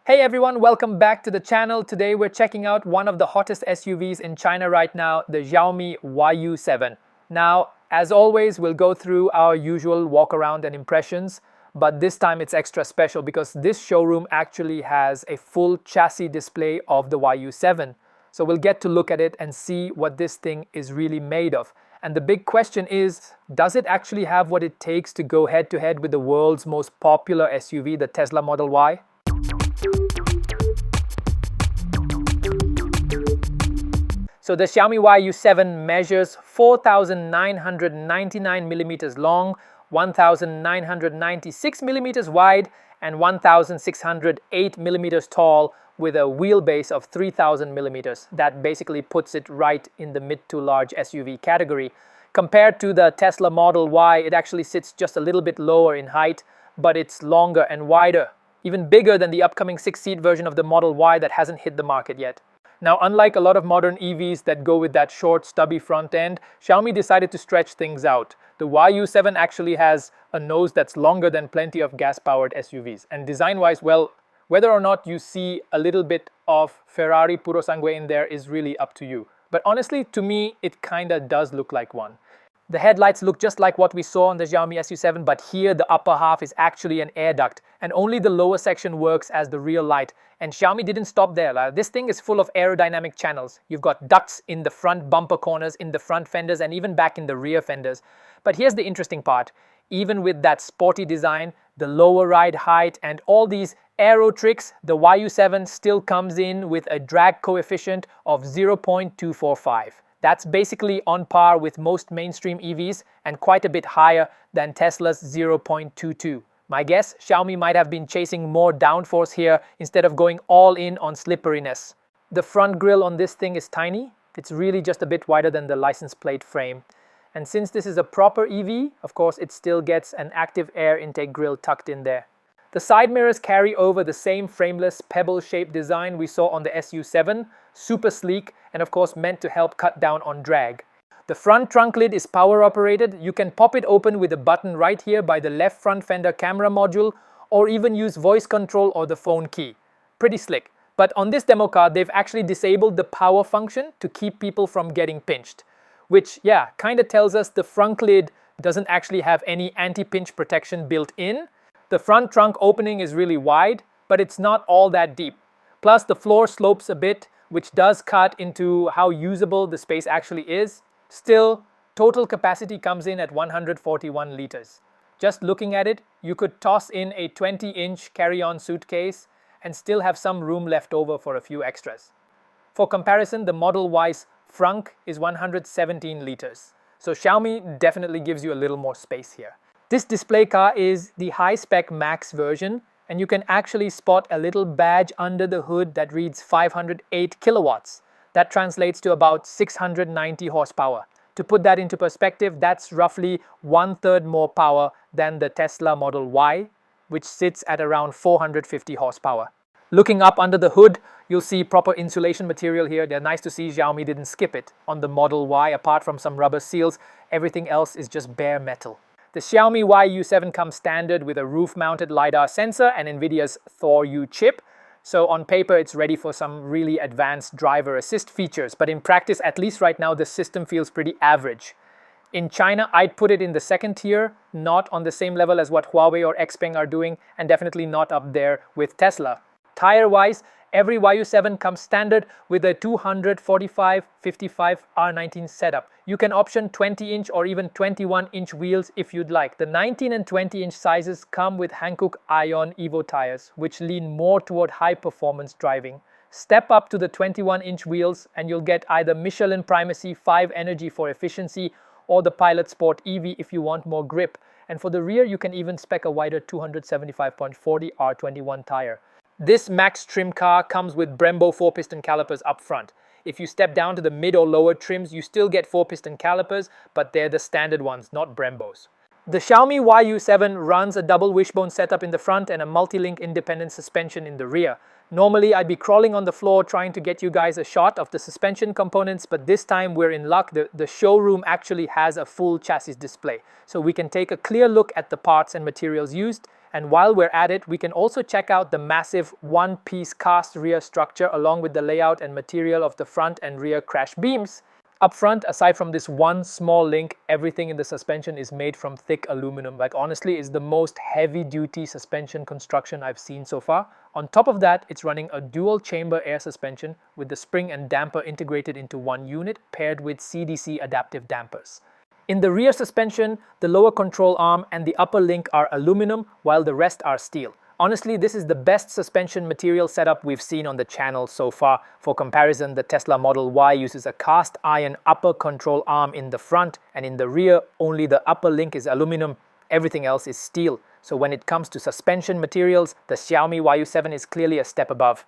Hey everyone, welcome back to the channel. Today we're checking out one of the hottest SUVs in China right now, the Xiaomi YU7. Now, as always, we'll go through our usual walk around and impressions, but this time it's extra special because this showroom actually has a full chassis display of the YU7. So we'll get to look at it and see what this thing is really made of. And the big question is, does it actually have what it takes to go head to head with the world's most popular SUV, the Tesla Model Y? So the Xiaomi YU7 measures 4,999 millimeters long, 1,996 millimeters wide, and 1,608 millimeters tall with a wheelbase of 3,000 millimeters. That basically puts it right in the mid to large SUV category. Compared to the Tesla Model Y, it actually sits just a little bit lower in height, but it's longer and wider, even bigger than the upcoming 6-seat version of the Model Y that hasn't hit the market yet. Now, unlike a lot of modern EVs that go with that short, stubby front end, Xiaomi decided to stretch things out. The YU7 actually has a nose that's longer than plenty of gas-powered SUVs. And design-wise, well, whether or not you see a little bit of Ferrari puro sangue in there is really up to you. But honestly, to me, it kinda does look like one. The headlights look just like what we saw on the Xiaomi SU7, but here the upper half is actually an air duct, and only the lower section works as the rear light. And Xiaomi didn't stop there. This thing is full of aerodynamic channels. You've got ducts in the front bumper corners, in the front fenders, and even back in the rear fenders. But here's the interesting part. Even with that sporty design, the lower ride height, and all these aero tricks, the YU7 still comes in with a drag coefficient of 0.245. That's basically on par with most mainstream EVs and quite a bit higher than Tesla's 0.22. My guess, Xiaomi might have been chasing more downforce here instead of going all in on slipperiness. The front grille on this thing is tiny. It's really just a bit wider than the license plate frame. And since this is a proper EV, of course, it still gets an active air intake grille tucked in there. The side mirrors carry over the same frameless pebble-shaped design we saw on the SU7, super sleek and of course meant to help cut down on drag. The front trunk lid is power operated. You can pop it open with a button right here by the left front fender camera module, or even use voice control or the phone key. Pretty slick. But on this demo car, they've actually disabled the power function to keep people from getting pinched. Which, yeah, kinda tells us the front lid doesn't actually have any anti-pinch protection built in. The front trunk opening is really wide, but it's not all that deep. Plus the floor slopes a bit, which does cut into how usable the space actually is. Still, total capacity comes in at 141 liters. Just looking at it, you could toss in a 20-inch carry-on suitcase and still have some room left over for a few extras. For comparison, the Model Y's frunk is 117 liters. So Xiaomi definitely gives you a little more space here. This display car is the high-spec Max version, and you can actually spot a little badge under the hood that reads 508 kilowatts. That translates to about 690 horsepower. To put that into perspective, that's roughly 1/3 more power than the Tesla Model Y, which sits at around 450 horsepower. Looking up under the hood, you'll see proper insulation material here. They're nice to see Xiaomi didn't skip it. On the Model Y, apart from some rubber seals, everything else is just bare metal. The Xiaomi YU7 comes standard with a roof-mounted LiDAR sensor and NVIDIA's Thor U chip. So on paper, it's ready for some really advanced driver assist features. But in practice, at least right now, the system feels pretty average. In China, I'd put it in the second tier, not on the same level as what Huawei or Xpeng are doing, and definitely not up there with Tesla. Tire-wise, every YU7 comes standard with a 245/55 R19 setup. You can option 20-inch or even 21-inch wheels if you'd like. The 19 and 20-inch sizes come with Hankook Ion Evo tires, which lean more toward high-performance driving. Step up to the 21-inch wheels and you'll get either Michelin Primacy 5 Energy for efficiency or the Pilot Sport EV if you want more grip. And for the rear, you can even spec a wider 275.40 R21 tire. This Max trim car comes with Brembo 4-piston calipers up front. If you step down to the mid or lower trims, you still get 4-piston calipers, but they're the standard ones, not Brembos. The Xiaomi YU7 runs a double wishbone setup in the front and a multi-link independent suspension in the rear. Normally, I'd be crawling on the floor trying to get you guys a shot of the suspension components, but this time we're in luck. The showroom actually has a full chassis display, so we can take a clear look at the parts and materials used And while we're at it, we can also check out the massive one-piece cast rear structure along with the layout and material of the front and rear crash beams. Up front, aside from this one small link, everything in the suspension is made from thick aluminum. Like honestly, it's the most heavy-duty suspension construction I've seen so far. On top of that, it's running a dual-chamber air suspension with the spring and damper integrated into one unit paired with CDC adaptive dampers. In the rear suspension, the lower control arm and the upper link are aluminum while the rest are steel. Honestly, this is the best suspension material setup we've seen on the channel so far. For comparison, the Tesla Model Y uses a cast iron upper control arm in the front, and in the rear, only the upper link is aluminum. Everything else is steel. So when it comes to suspension materials, the Xiaomi YU7 is clearly a step above.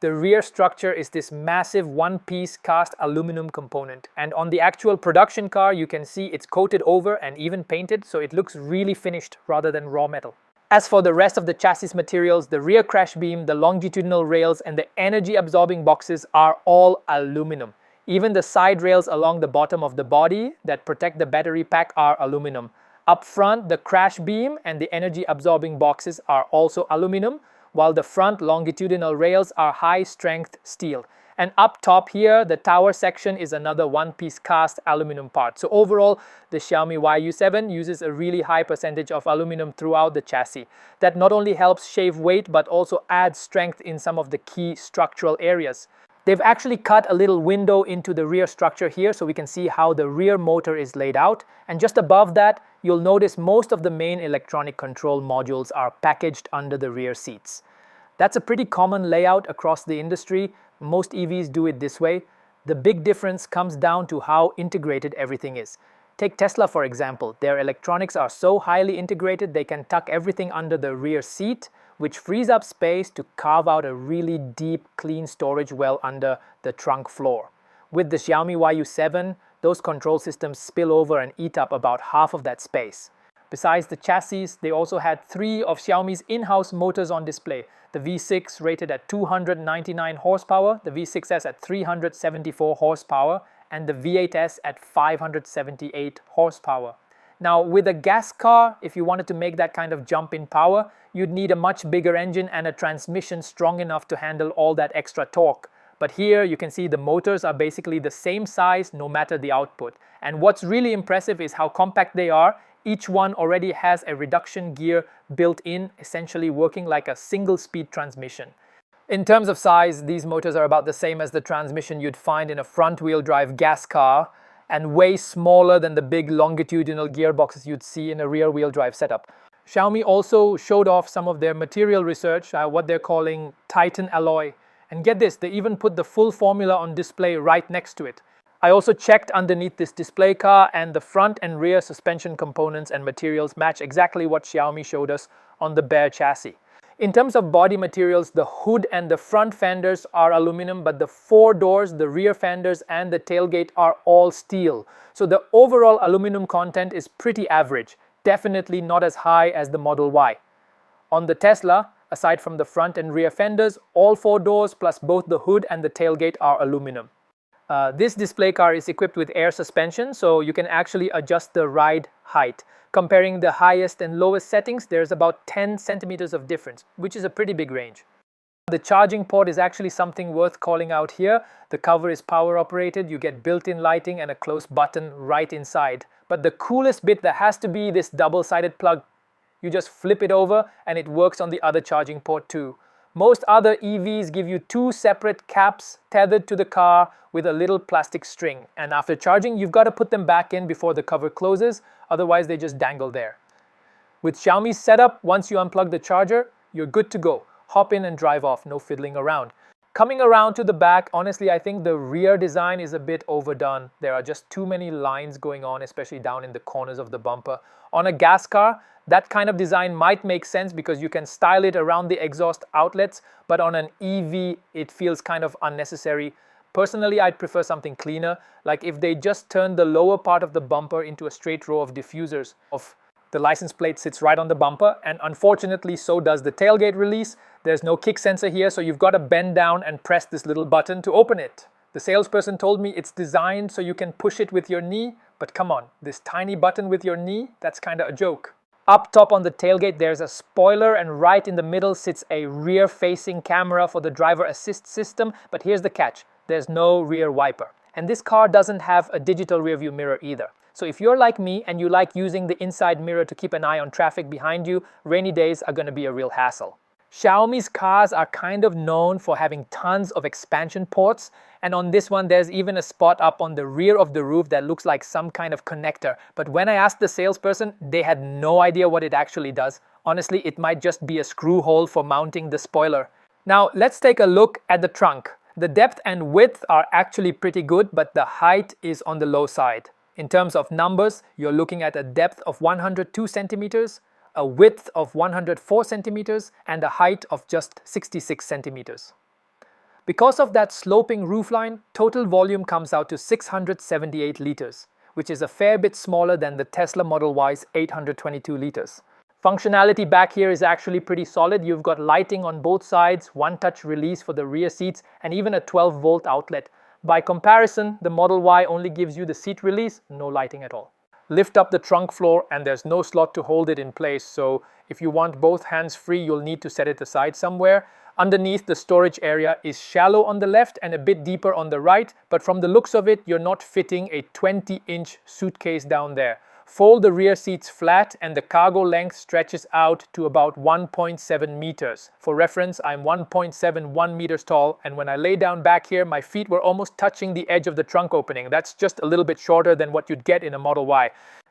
The rear structure is this massive one-piece cast aluminum component, and on the actual production car, you can see it's coated over and even painted, so it looks really finished rather than raw metal. As for the rest of the chassis materials, the rear crash beam, the longitudinal rails, and the energy-absorbing boxes are all aluminum. Even the side rails along the bottom of the body that protect the battery pack are aluminum. Up front, the crash beam and the energy-absorbing boxes are also aluminum, while the front longitudinal rails are high-strength steel. And up top here, the tower section is another one-piece cast aluminum part. So overall, the Xiaomi YU7 uses a really high percentage of aluminum throughout the chassis. That not only helps shave weight, but also adds strength in some of the key structural areas. They've actually cut a little window into the rear structure here so we can see how the rear motor is laid out. And just above that, you'll notice most of the main electronic control modules are packaged under the rear seats. That's a pretty common layout across the industry. Most EVs do it this way. The big difference comes down to how integrated everything is. Take Tesla for example. Their electronics are so highly integrated they can tuck everything under the rear seat, which frees up space to carve out a really deep, clean storage well under the trunk floor. With the Xiaomi YU7, those control systems spill over and eat up about half of that space. Besides the chassis, they also had 3 of Xiaomi's in-house motors on display. The V6 rated at 299 horsepower, the V6S at 374 horsepower, and the V8S at 578 horsepower. Now, with a gas car, if you wanted to make that kind of jump in power, you'd need a much bigger engine and a transmission strong enough to handle all that extra torque. But here you can see the motors are basically the same size no matter the output. And what's really impressive is how compact they are. Each one already has a reduction gear built in, essentially working like a single-speed transmission. In terms of size, these motors are about the same as the transmission you'd find in a front-wheel drive gas car and way smaller than the big longitudinal gearboxes you'd see in a rear-wheel drive setup. Xiaomi also showed off some of their material research, what they're calling Titan alloy. And get this, they even put the full formula on display right next to it. I also checked underneath this display car, and the front and rear suspension components and materials match exactly what Xiaomi showed us on the bare chassis. In terms of body materials, the hood and the front fenders are aluminum, but the 4 doors, the rear fenders and the tailgate are all steel. So the overall aluminum content is pretty average, definitely not as high as the Model Y. On the Tesla, aside from the front and rear fenders, all 4 doors plus both the hood and the tailgate are aluminum. This display car is equipped with air suspension, so you can actually adjust the ride height. Comparing the highest and lowest settings, there's about 10 centimeters of difference, which is a pretty big range. The charging port is actually something worth calling out here. The cover is power operated, you get built-in lighting and a close button right inside. But the coolest bit, there has to be this double-sided plug. You just flip it over and it works on the other charging port too. Most other EVs give you 2 separate caps tethered to the car with a little plastic string, and after charging you've got to put them back in before the cover closes, otherwise they just dangle there. With Xiaomi's setup, once you unplug the charger, you're good to go. Hop in and drive off, no fiddling around. Coming around to the back, honestly I think the rear design is a bit overdone. There are just too many lines going on, especially down in the corners of the bumper. On a gas car, that kind of design might make sense because you can style it around the exhaust outlets, but on an EV, it feels kind of unnecessary. Personally, I'd prefer something cleaner, like if they just turned the lower part of the bumper into a straight row of diffusers. The license plate sits right on the bumper, and unfortunately, so does the tailgate release. There's no kick sensor here, so you've got to bend down and press this little button to open it. The salesperson told me it's designed so you can push it with your knee, but come on, this tiny button with your knee, that's kind of a joke. Up top on the tailgate there's a spoiler, and right in the middle sits a rear-facing camera for the driver assist system, but here's the catch, there's no rear wiper. And this car doesn't have a digital rearview mirror either. So if you're like me and you like using the inside mirror to keep an eye on traffic behind you, rainy days are going to be a real hassle. Xiaomi's cars are kind of known for having tons of expansion ports, and on this one there's even a spot up on the rear of the roof that looks like some kind of connector. But when I asked the salesperson, they had no idea what it actually does. Honestly, it might just be a screw hole for mounting the spoiler. Now let's take a look at the trunk. The depth and width are actually pretty good, but the height is on the low side. In terms of numbers, you're looking at a depth of 102 centimeters, a width of 104 centimeters, and a height of just 66 centimeters. Because of that sloping roofline, total volume comes out to 678 liters, which is a fair bit smaller than the Tesla Model Y's 822 liters. Functionality back here is actually pretty solid. You've got lighting on both sides, one-touch release for the rear seats, and even a 12-volt outlet. By comparison, the Model Y only gives you the seat release, no lighting at all. Lift up the trunk floor and there's no slot to hold it in place, so if you want both hands free, you'll need to set it aside somewhere. Underneath, the storage area is shallow on the left and a bit deeper on the right, but from the looks of it, you're not fitting a 20-inch suitcase down there. Fold the rear seats flat and the cargo length stretches out to about 1.7 meters. For reference, I'm 1.71 meters tall, and when I lay down back here, my feet were almost touching the edge of the trunk opening. That's just a little bit shorter than what you'd get in a Model Y.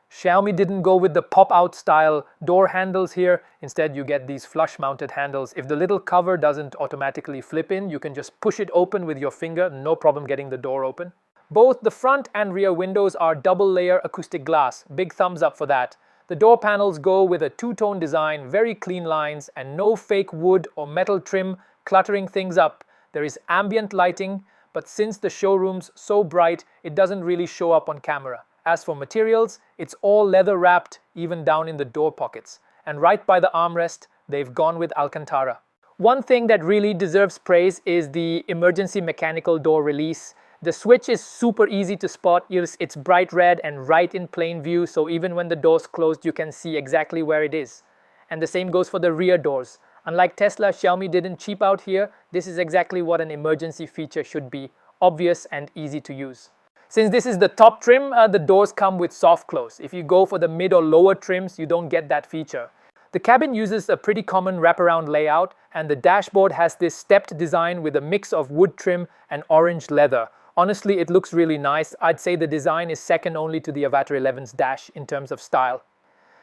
Xiaomi didn't go with the pop-out style door handles here. Instead, you get these flush-mounted handles. If the little cover doesn't automatically flip in, you can just push it open with your finger, no problem getting the door open. Both the front and rear windows are double-layer acoustic glass. Big thumbs up for that. The door panels go with a two-tone design, very clean lines, and no fake wood or metal trim cluttering things up. There is ambient lighting, but since the showroom's so bright, it doesn't really show up on camera. As for materials, it's all leather wrapped, even down in the door pockets. And right by the armrest, they've gone with Alcantara. One thing that really deserves praise is the emergency mechanical door release. The switch is super easy to spot. It's bright red and right in plain view, so even when the door's closed, you can see exactly where it is. And the same goes for the rear doors. Unlike Tesla, Xiaomi didn't cheap out here. This is exactly what an emergency feature should be: obvious and easy to use. Since this is the top trim, the doors come with soft close. If you go for the mid or lower trims, you don't get that feature. The cabin uses a pretty common wraparound layout, and the dashboard has this stepped design with a mix of wood trim and orange leather. Honestly, it looks really nice. I'd say the design is second only to the Avatar 11's dash in terms of style.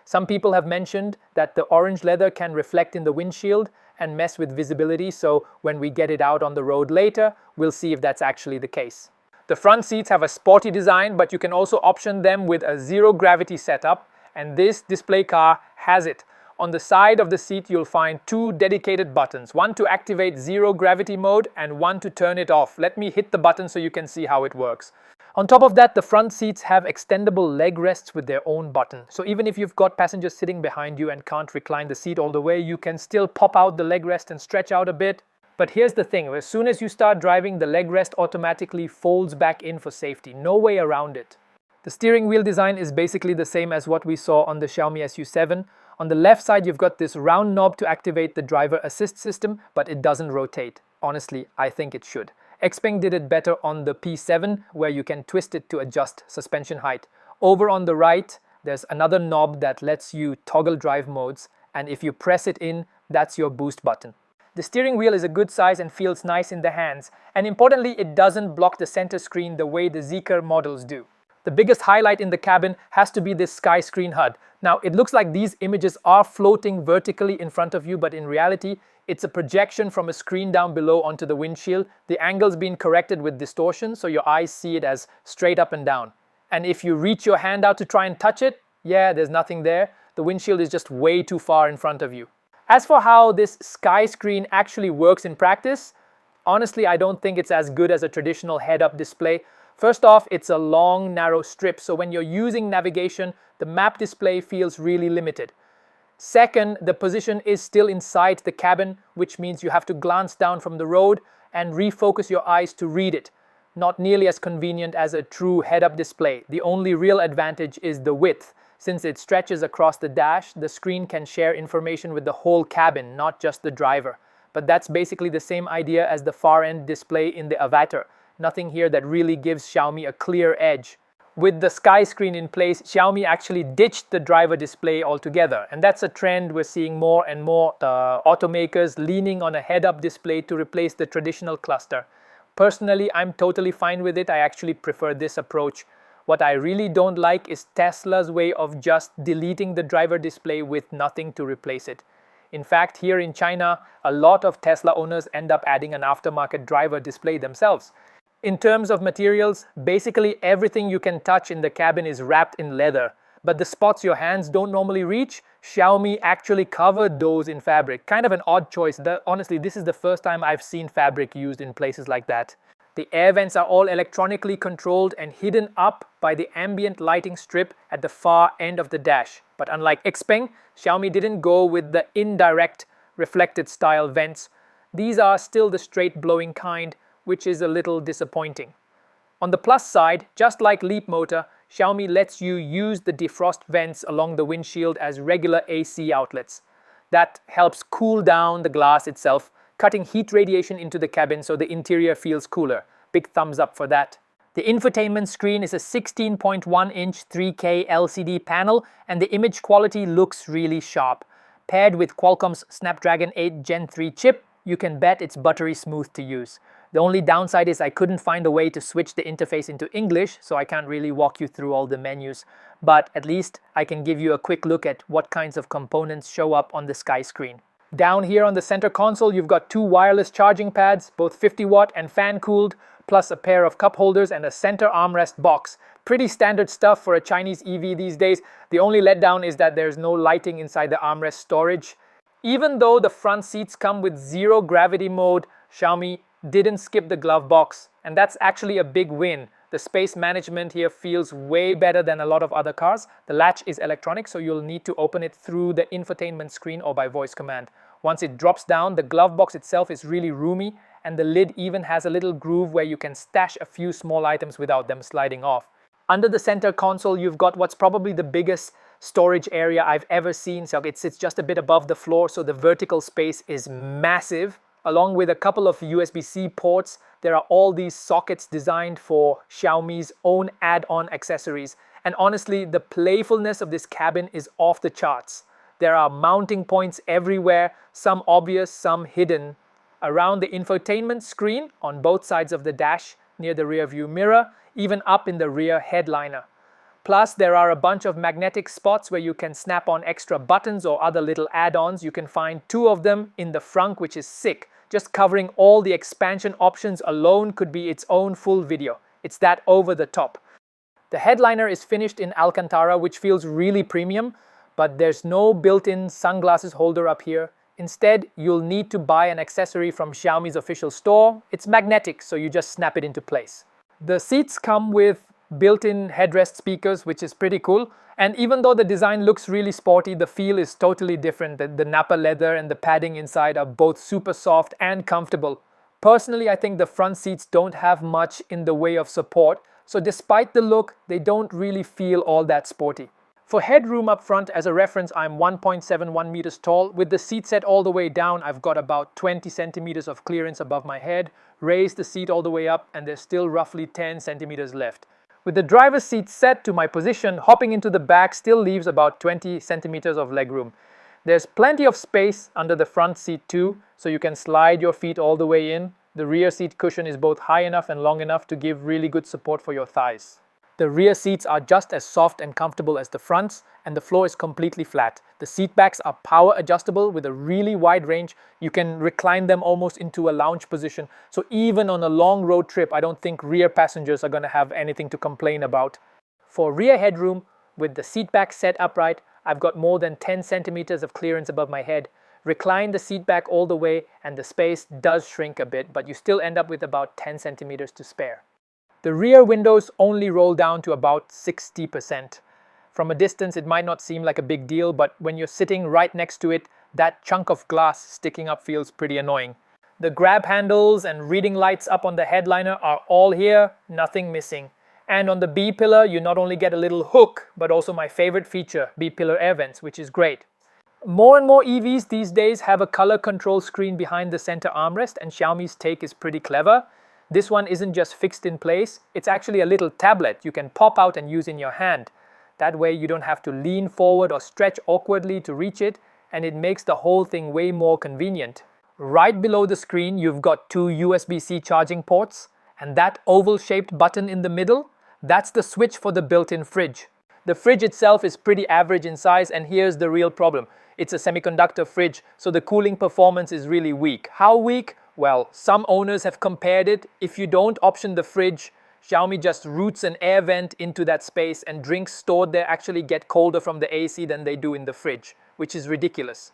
Some people have mentioned that the orange leather can reflect in the windshield and mess with visibility, so when we get it out on the road later, we'll see if that's actually the case. The front seats have a sporty design, but you can also option them with a zero-gravity setup, and this display car has it. On the side of the seat, you'll find two dedicated buttons, one to activate zero-gravity mode and one to turn it off. Let me hit the button so you can see how it works. On top of that, the front seats have extendable leg rests with their own button. So even if you've got passengers sitting behind you and can't recline the seat all the way, you can still pop out the leg rest and stretch out a bit. But here's the thing, as soon as you start driving, the leg rest automatically folds back in for safety. No way around it. The steering wheel design is basically the same as what we saw on the Xiaomi YU7. On the left side, you've got this round knob to activate the driver assist system, but it doesn't rotate. Honestly, I think it should. Xpeng did it better on the P7, where you can twist it to adjust suspension height. Over on the right, there's another knob that lets you toggle drive modes, and if you press it in, that's your boost button. The steering wheel is a good size and feels nice in the hands, and importantly, it doesn't block the center screen the way the Zeekr models do. The biggest highlight in the cabin has to be this sky screen HUD. Now, it looks like these images are floating vertically in front of you, but in reality, it's a projection from a screen down below onto the windshield. The angle's been corrected with distortion, so your eyes see it as straight up and down. And if you reach your hand out to try and touch it, yeah, there's nothing there. The windshield is just way too far in front of you. As for how this sky screen actually works in practice, honestly, I don't think it's as good as a traditional head-up display. First off, it's a long, narrow strip, so when you're using navigation, the map display feels really limited. Second, the position is still inside the cabin, which means you have to glance down from the road and refocus your eyes to read it. Not nearly as convenient as a true head-up display. The only real advantage is the width. Since it stretches across the dash, the screen can share information with the whole cabin, not just the driver. But that's basically the same idea as the far-end display in the Avatar. Nothing here that really gives Xiaomi a clear edge. With the sky screen in place, Xiaomi actually ditched the driver display altogether. And that's a trend we're seeing more and more automakers leaning on a head-up display to replace the traditional cluster. Personally, I'm totally fine with it. I actually prefer this approach. What I really don't like is Tesla's way of just deleting the driver display with nothing to replace it. In fact, here in China, a lot of Tesla owners end up adding an aftermarket driver display themselves. In terms of materials, basically everything you can touch in the cabin is wrapped in leather. But the spots your hands don't normally reach, Xiaomi actually covered those in fabric. Kind of an odd choice. Honestly, this is the first time I've seen fabric used in places like that. The air vents are all electronically controlled and hidden up by the ambient lighting strip at the far end of the dash. But unlike Xpeng, Xiaomi didn't go with the indirect reflected style vents. These are still the straight blowing kind, which is a little disappointing. On the plus side, just like Leap Motor, Xiaomi lets you use the defrost vents along the windshield as regular AC outlets. That helps cool down the glass itself, cutting heat radiation into the cabin so the interior feels cooler. Big thumbs up for that. The infotainment screen is a 16.1-inch 3K LCD panel and the image quality looks really sharp. Paired with Qualcomm's Snapdragon 8 Gen 3 chip, you can bet it's buttery smooth to use. The only downside is I couldn't find a way to switch the interface into English, so I can't really walk you through all the menus. But at least I can give you a quick look at what kinds of components show up on the Sky screen. Down here on the center console, you've got two wireless charging pads, both 50-watt and fan-cooled, plus a pair of cup holders and a center armrest box. Pretty standard stuff for a Chinese EV these days. The only letdown is that there's no lighting inside the armrest storage. Even though the front seats come with zero gravity mode, Xiaomi didn't skip the glove box, and that's actually a big win. The space management here feels way better than a lot of other cars. The latch is electronic, so you'll need to open it through the infotainment screen or by voice command. Once it drops down, the glove box itself is really roomy, and the lid even has a little groove where you can stash a few small items without them sliding off. Under the center console, you've got what's probably the biggest storage area I've ever seen. So it sits just a bit above the floor, so the vertical space is massive. Along with a couple of USB-C ports, there are all these sockets designed for Xiaomi's own add-on accessories. And honestly, the playfulness of this cabin is off the charts. There are mounting points everywhere, some obvious, some hidden. Around the infotainment screen, on both sides of the dash, near the rear view mirror, even up in the rear headliner. Plus, there are a bunch of magnetic spots where you can snap on extra buttons or other little add-ons. You can find two of them in the front, which is sick. Just covering all the expansion options alone could be its own full video. It's that over the top. The headliner is finished in Alcantara, which feels really premium, but there's no built-in sunglasses holder up here. Instead, you'll need to buy an accessory from Xiaomi's official store. It's magnetic, so you just snap it into place. The seats come with built-in headrest speakers, which is pretty cool. And even though the design looks really sporty, the feel is totally different. The Nappa leather and the padding inside are both super soft and comfortable. Personally, I think the front seats don't have much in the way of support, so despite the look, they don't really feel all that sporty. For headroom up front, as a reference, I'm 1.71 meters tall. With the seat set all the way down, I've got about 20 centimeters of clearance above my head. Raise the seat all the way up, and there's still roughly 10 centimeters left. With the driver's seat set to my position, hopping into the back still leaves about 20 centimeters of legroom. There's plenty of space under the front seat too, so you can slide your feet all the way in. The rear seat cushion is both high enough and long enough to give really good support for your thighs. The rear seats are just as soft and comfortable as the fronts, and the floor is completely flat. The seat backs are power adjustable with a really wide range. You can recline them almost into a lounge position. So even on a long road trip, I don't think rear passengers are going to have anything to complain about. For rear headroom, with the seat back set upright, I've got more than 10 centimeters of clearance above my head. Recline the seat back all the way and the space does shrink a bit, but you still end up with about 10 centimeters to spare. The rear windows only roll down to about 60%. From a distance, it might not seem like a big deal, but when you're sitting right next to it, that chunk of glass sticking up feels pretty annoying. The grab handles and reading lights up on the headliner are all here, nothing missing. And on the B pillar, you not only get a little hook, but also my favorite feature, B pillar air vents, which is great. More and more EVs these days have a color control screen behind the center armrest, and Xiaomi's take is pretty clever. This one isn't just fixed in place, it's actually a little tablet you can pop out and use in your hand. That way you don't have to lean forward or stretch awkwardly to reach it, and it makes the whole thing way more convenient. Right below the screen, you've got two USB-C charging ports, and that oval-shaped button in the middle, that's the switch for the built-in fridge. The fridge itself is pretty average in size, and here's the real problem. It's a semiconductor fridge, so the cooling performance is really weak. How weak? Well, some owners have compared it. If you don't option the fridge, Xiaomi just routes an air vent into that space, and drinks stored there actually get colder from the AC than they do in the fridge, which is ridiculous.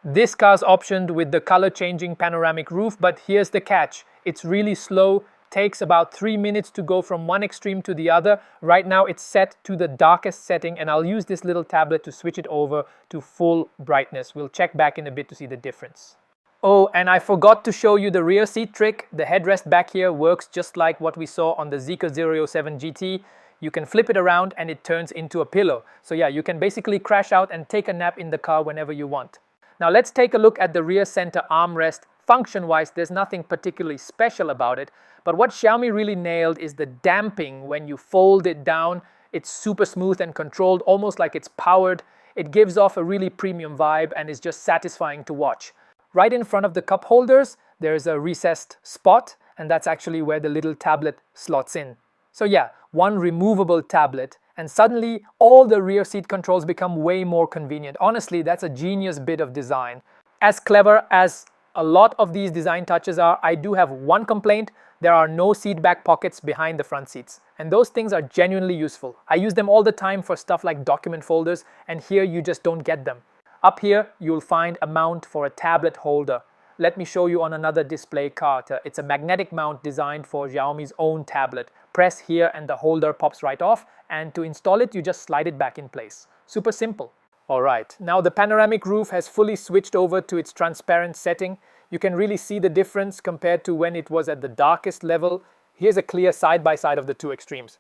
This car's optioned with the color-changing panoramic roof, but here's the catch. It's really slow, takes about 3 minutes to go from one extreme to the other. Right now it's set to the darkest setting, and I'll use this little tablet to switch it over to full brightness. We'll check back in a bit to see the difference. Oh, and I forgot to show you the rear seat trick. The headrest back here works just like what we saw on the Zeekr 007 GT. You can flip it around and it turns into a pillow. So yeah, you can basically crash out and take a nap in the car whenever you want. Now let's take a look at the rear center armrest. Function-wise, there's nothing particularly special about it, but what Xiaomi really nailed is the damping. When you fold it down, it's super smooth and controlled, almost like it's powered. It gives off a really premium vibe and is just satisfying to watch. Right in front of the cup holders, there's a recessed spot, and that's actually where the little tablet slots in. So yeah, one removable tablet, and suddenly all the rear seat controls become way more convenient. Honestly, that's a genius bit of design. As clever as a lot of these design touches are, I do have one complaint. There are no seat back pockets behind the front seats, and those things are genuinely useful. I use them all the time for stuff like document folders, and here you just don't get them. Up here, you'll find a mount for a tablet holder. Let me show you on another display card. It's a magnetic mount designed for Xiaomi's own tablet. Press here and the holder pops right off, and to install it, you just slide it back in place. Super simple. Alright, now the panoramic roof has fully switched over to its transparent setting. You can really see the difference compared to when it was at the darkest level. Here's a clear side-by-side of the two extremes.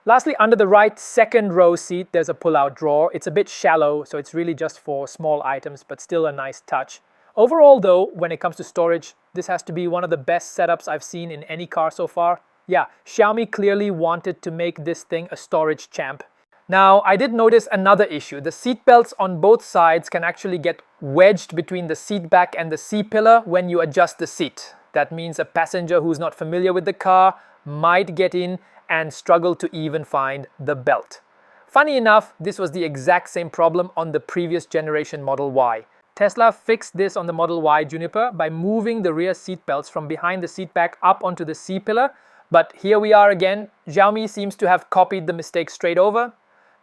Lastly, under the right second row seat, there's a pull-out drawer. It's a bit shallow, so it's really just for small items, but still a nice touch. Overall though, when it comes to storage, this has to be one of the best setups I've seen in any car so far. Yeah, Xiaomi clearly wanted to make this thing a storage champ. Now, I did notice another issue. The seat belts on both sides can actually get wedged between the seat back and the C-pillar when you adjust the seat. That means a passenger who's not familiar with the car might get in and struggle to even find the belt. Funny enough, this was the exact same problem on the previous generation Model Y. Tesla fixed this on the Model Y Juniper by moving the rear seat belts from behind the seat back up onto the C-pillar, but here we are again. Xiaomi seems to have copied the mistake straight over.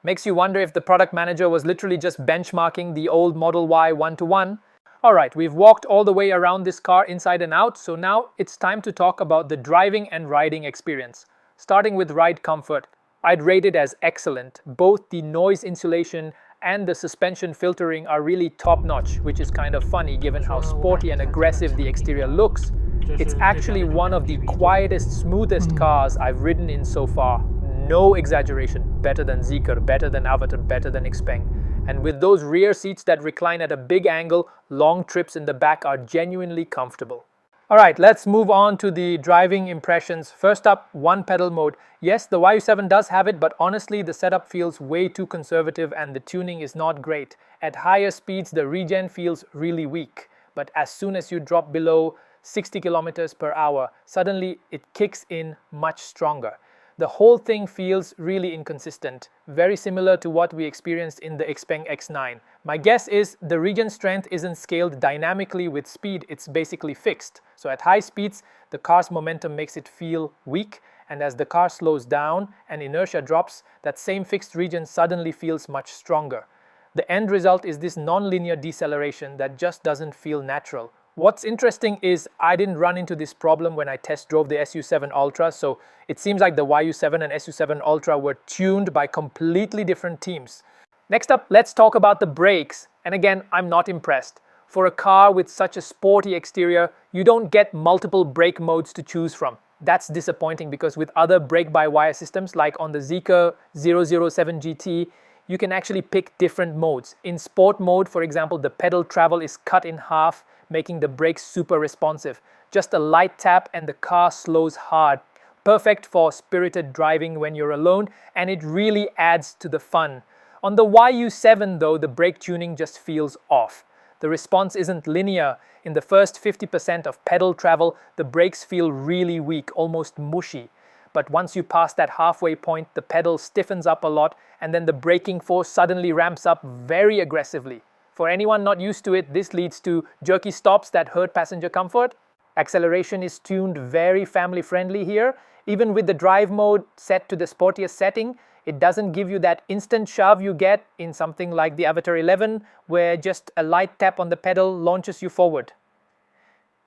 Makes you wonder if the product manager was literally just benchmarking the old Model Y one-to-one. Alright, we've walked all the way around this car inside and out, so now it's time to talk about the driving and riding experience. Starting with ride comfort, I'd rate it as excellent. Both the noise insulation and the suspension filtering are really top-notch, which is kind of funny given how sporty and aggressive the exterior looks. It's actually one of the quietest, smoothest cars I've ridden in so far. No exaggeration. Better than Zeekr, better than Avatar, better than Xpeng. And with those rear seats that recline at a big angle, long trips in the back are genuinely comfortable. Alright, let's move on to the driving impressions. First up, one pedal mode. Yes, the YU7 does have it, but honestly the setup feels way too conservative and the tuning is not great. At higher speeds, the regen feels really weak, but as soon as you drop below 60 kilometers per hour, suddenly it kicks in much stronger. The whole thing feels really inconsistent, very similar to what we experienced in the Xpeng X9. My guess is the regen strength isn't scaled dynamically with speed, it's basically fixed. So at high speeds, the car's momentum makes it feel weak, and as the car slows down and inertia drops, that same fixed regen suddenly feels much stronger. The end result is this non-linear deceleration that just doesn't feel natural. What's interesting is I didn't run into this problem when I test drove the SU7 Ultra, so it seems like the YU7 and SU7 Ultra were tuned by completely different teams. Next up, let's talk about the brakes. And again, I'm not impressed. For a car with such a sporty exterior, you don't get multiple brake modes to choose from. That's disappointing because with other brake-by-wire systems like on the Zeekr 007 GT, you can actually pick different modes. In sport mode, for example, the pedal travel is cut in half, making the brakes super responsive. Just a light tap and the car slows hard. Perfect for spirited driving when you're alone, and it really adds to the fun. On the YU7 though, the brake tuning just feels off. The response isn't linear. In the first 50% of pedal travel, the brakes feel really weak, almost mushy. But once you pass that halfway point, the pedal stiffens up a lot, and then the braking force suddenly ramps up very aggressively. For anyone not used to it, this leads to jerky stops that hurt passenger comfort. Acceleration is tuned very family-friendly here. Even with the drive mode set to the sportiest setting, it doesn't give you that instant shove you get in something like the Avatar 11, where just a light tap on the pedal launches you forward.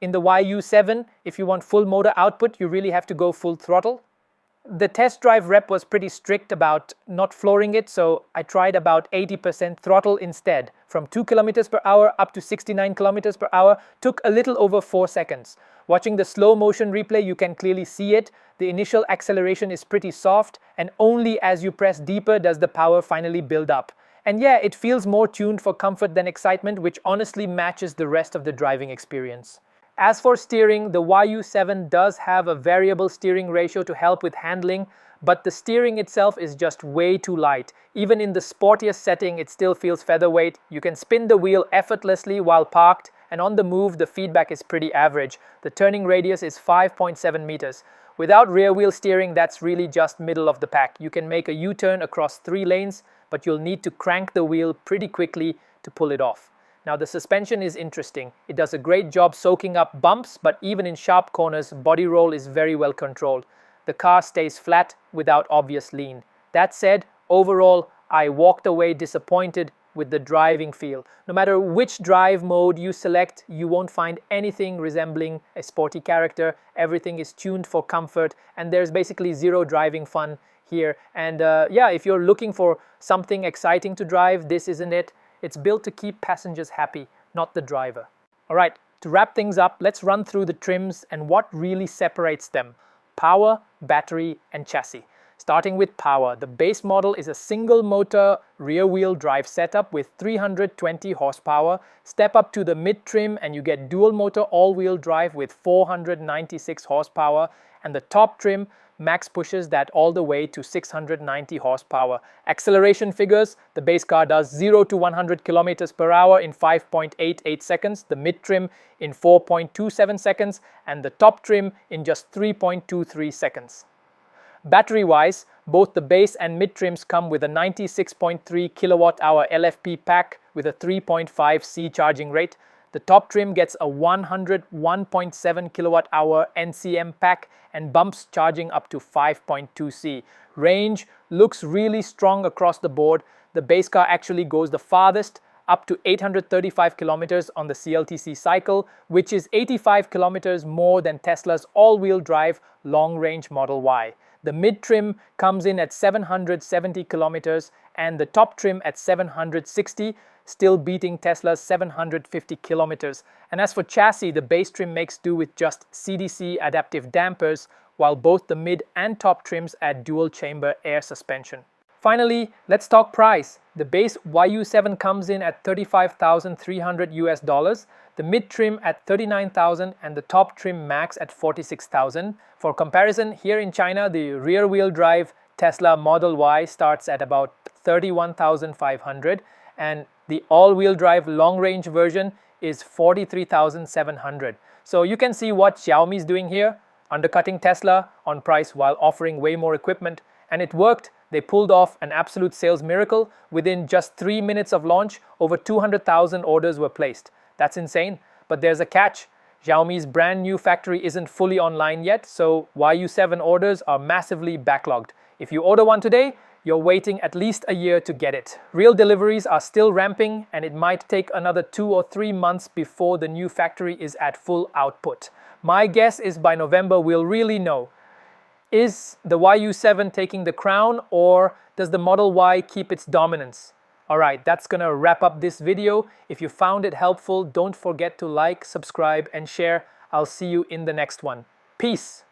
In the YU7, if you want full motor output, you really have to go full throttle. The test drive rep was pretty strict about not flooring it, so I tried about 80% throttle instead. From 2 km per hour up to 69 km per hour took a little over 4 seconds. Watching the slow motion replay, you can clearly see it. The initial acceleration is pretty soft, and only as you press deeper does the power finally build up. And yeah, it feels more tuned for comfort than excitement, which honestly matches the rest of the driving experience. As for steering, the YU7 does have a variable steering ratio to help with handling, but the steering itself is just way too light. Even in the sportiest setting, it still feels featherweight. You can spin the wheel effortlessly while parked, and on the move, the feedback is pretty average. The turning radius is 5.7 meters. Without rear wheel steering, that's really just middle of the pack. You can make a U-turn across 3 lanes, but you'll need to crank the wheel pretty quickly to pull it off. Now the suspension is interesting. It does a great job soaking up bumps, but even in sharp corners, body roll is very well controlled. The car stays flat without obvious lean. That said, overall, I walked away disappointed with the driving feel. No matter which drive mode you select, you won't find anything resembling a sporty character. Everything is tuned for comfort, and there's basically zero driving fun here. And yeah, if you're looking for something exciting to drive, this isn't it. It's built to keep passengers happy, not the driver. All right, to wrap things up, let's run through the trims and what really separates them: power, battery, and chassis. Starting with power, the base model is a single motor rear-wheel drive setup with 320 horsepower. Step up to the mid-trim and you get dual motor all-wheel drive with 496 horsepower, and the top trim max pushes that all the way to 690 horsepower. Acceleration figures: the base car does 0 to 100 kilometers per hour in 5.88 seconds, the mid-trim in 4.27 seconds, and the top trim in just 3.23 seconds. Battery-wise, both the base and mid-trims come with a 96.3 kilowatt-hour LFP pack with a 3.5 C charging rate. The top trim gets a 101.7 kilowatt-hour NCM pack and bumps charging up to 5.2 C. Range looks really strong across the board. The base car actually goes the farthest, up to 835 kilometers on the CLTC cycle, which is 85 kilometers more than Tesla's all-wheel drive long-range Model Y. The mid-trim comes in at 770 kilometers and the top trim at 760, still beating Tesla's 750 kilometers. And as for chassis, the base trim makes do with just CDC adaptive dampers, while both the mid and top trims add dual-chamber air suspension. Finally, let's talk price. The base YU7 comes in at $35,300 US, the mid trim at $39,000 and the top trim max at $46,000. For comparison, here in China, the rear-wheel drive Tesla Model Y starts at about $31,500 and the all-wheel drive long-range version is $43,700. So you can see what Xiaomi is doing here, undercutting Tesla on price while offering way more equipment, and it worked. They pulled off an absolute sales miracle. Within just 3 minutes of launch, over 200,000 orders were placed. That's insane, but there's a catch. Xiaomi's brand new factory isn't fully online yet, so YU7 orders are massively backlogged. If you order one today, you're waiting at least a year to get it. Real deliveries are still ramping, and it might take another 2 or 3 months before the new factory is at full output. My guess is by November we'll really know. Is the YU7 taking the crown, or does the Model Y keep its dominance? Alright, that's gonna wrap up this video. If you found it helpful, don't forget to like, subscribe, and share. I'll see you in the next one. Peace!